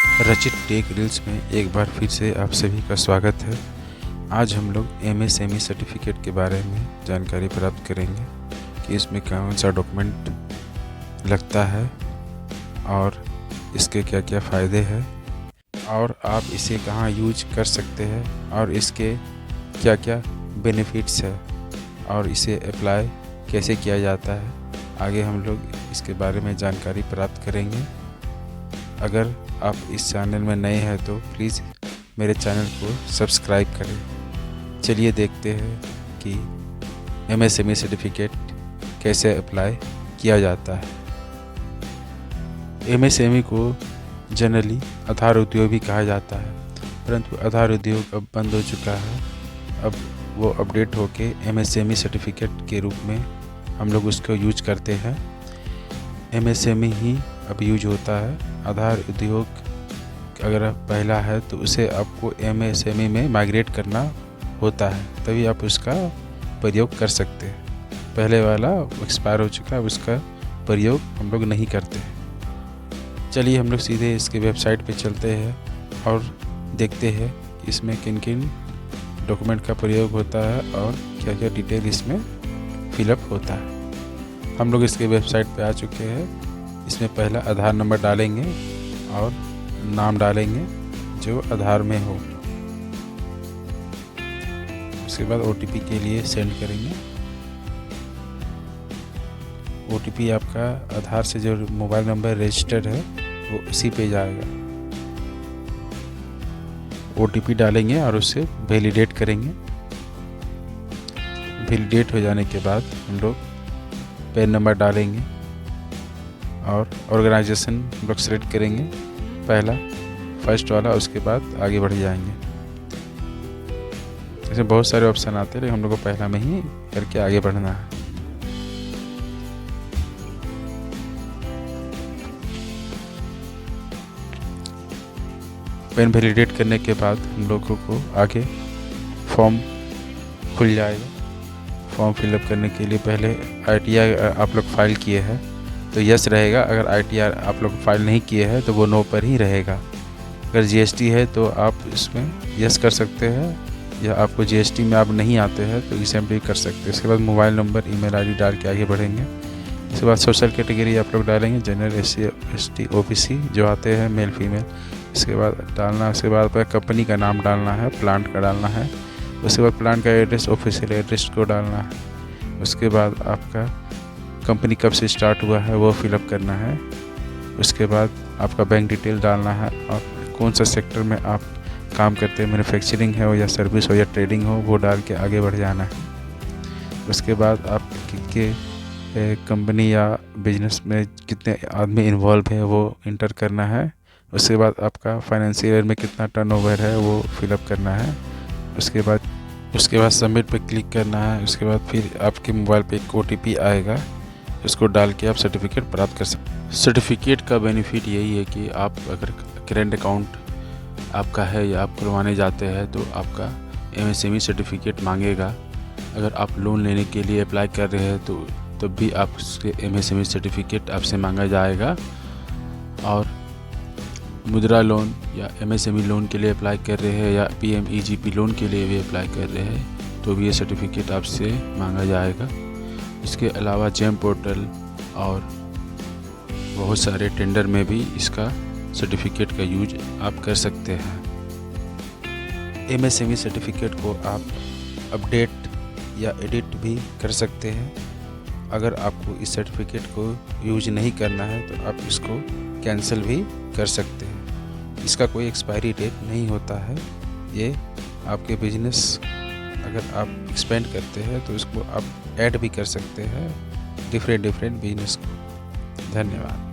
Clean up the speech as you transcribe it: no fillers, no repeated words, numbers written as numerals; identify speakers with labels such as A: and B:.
A: रचित take reels में एक बार फिर से आप सभी का स्वागत है। आज हम लोग MSME सर्टिफिकेट के बारे में जानकारी प्राप्त करेंगे कि इसमें कौन सा डॉक्यूमेंट लगता है और इसके क्या क्या फ़ायदे हैं और आप इसे कहाँ यूज कर सकते हैं और इसके क्या क्या बेनिफिट्स है और इसे अप्लाई कैसे किया जाता है। आगे हम लोग इसके बारे में जानकारी प्राप्त करेंगे। अगर आप इस चैनल में नए हैं तो प्लीज़ मेरे चैनल को सब्सक्राइब करें। चलिए देखते हैं कि MSME सर्टिफिकेट कैसे अप्लाई किया जाता है। MSME को जनरली आधार उद्योग भी कहा जाता है, परंतु आधार उद्योग अब बंद हो चुका है। अब वो अपडेट होके MSME सर्टिफिकेट के रूप में हम लोग उसको यूज करते हैं। MSME ही अब यूज होता है। आधार उद्योग अगर पहला है तो उसे आपको MSME में माइग्रेट करना होता है, तभी आप उसका प्रयोग कर सकते हैं। पहले वाला एक्सपायर हो चुका है, उसका प्रयोग हम लोग नहीं करते। चलिए हम लोग सीधे इसके वेबसाइट पे चलते हैं और देखते हैं इसमें किन किन डॉक्यूमेंट का प्रयोग होता है और क्या क्या डिटेल इसमें फिलअप होता है। हम लोग इसके वेबसाइट पे आ चुके हैं। इसमें पहला आधार नंबर डालेंगे और नाम डालेंगे जो आधार में हो। उसके बाद OTP के लिए सेंड करेंगे। OTP आपका आधार से जो मोबाइल नंबर रजिस्टर्ड है वो उसी पे जाएगा। OTP डालेंगे और उसे वैलिडेट करेंगे। वैलिडेट हो जाने के बाद हम लोग पैन नंबर डालेंगे और ऑर्गेनाइजेशन हम लोग सेलेक्ट करेंगे, पहला फर्स्ट वाला। उसके बाद आगे बढ़ जाएंगे। इसमें बहुत सारे ऑप्शन आते हैं, लेकिन हम लोग को पहला में ही करके आगे बढ़ना है। पैन वैलिडेट करने के बाद हम लोगों को आगे फॉर्म खुल जाएगा। फॉर्म फिलअप करने के लिए पहले ITR आप लोग फाइल किए हैं तो यस रहेगा। अगर ITR आप लोग फाइल नहीं किए हैं तो वो नो पर ही रहेगा। अगर GST है तो आप इसमें यस कर सकते हैं, या आपको GST में आप नहीं आते हैं तो इसे भी कर सकते हैं। इसके बाद मोबाइल नंबर, ईमेल ID डाल के आगे बढ़ेंगे। इसके बाद सोशल कैटेगरी आप लोग डालेंगे, जनरल, SC ST OBC जो आते हैं, मेल फीमेल। इसके बाद डालना, उसके बाद कंपनी का नाम डालना है, प्लांट का डालना है। उसके बाद प्लांट का एड्रेस, ऑफिशियल एड्रेस को डालना है। उसके बाद आपका कंपनी कब से स्टार्ट हुआ है वो फिलअप करना है। उसके बाद आपका बैंक डिटेल डालना है और कौन सा सेक्टर में आप काम करते हैं, मैन्युफैक्चरिंग है या सर्विस हो या ट्रेडिंग हो, वो डाल के आगे बढ़ जाना है। उसके बाद आप के कंपनी या बिजनेस में कितने आदमी इन्वॉल्व है वो इंटर करना है। उसके बाद आपका फाइनेंशियल ईयर में कितना टर्नओवर है वो फिलअप करना है। उसके बाद सबमिट पे क्लिक करना है। उसके बाद फिर आपके मोबाइल पे एक OTP आएगा, उसको डाल के आप सर्टिफिकेट प्राप्त कर सकते हैं। सर्टिफिकेट का बेनिफिट यही है कि आप अगर करेंट अकाउंट आपका है या आप खुलवाने जाते हैं तो आपका MSME सर्टिफिकेट मांगेगा। अगर आप लोन लेने के लिए अप्लाई कर रहे हैं तो तब भी आप उसके MSME सर्टिफिकेट आपसे मांगा जाएगा। और मुद्रा लोन या MSME लोन के लिए अप्लाई कर रहे हैं या PMEGP लोन के लिए भी अप्लाई कर रहे हैं तो भी ये सर्टिफिकेट आपसे मांगा जाएगा। इसके अलावा जेम पोर्टल और बहुत सारे टेंडर में भी इसका सर्टिफिकेट का यूज आप कर सकते हैं। MSME सर्टिफिकेट को आप अपडेट या एडिट भी कर सकते हैं। अगर आपको इस सर्टिफिकेट को यूज नहीं करना है तो आप इसको कैंसिल भी कर सकते हैं। इसका कोई एक्सपायरी डेट नहीं होता है। ये आपके बिजनेस अगर आप एक्सपेंड करते हैं तो इसको आप ऐड भी कर सकते हैं डिफरेंट बिजनेस को। धन्यवाद।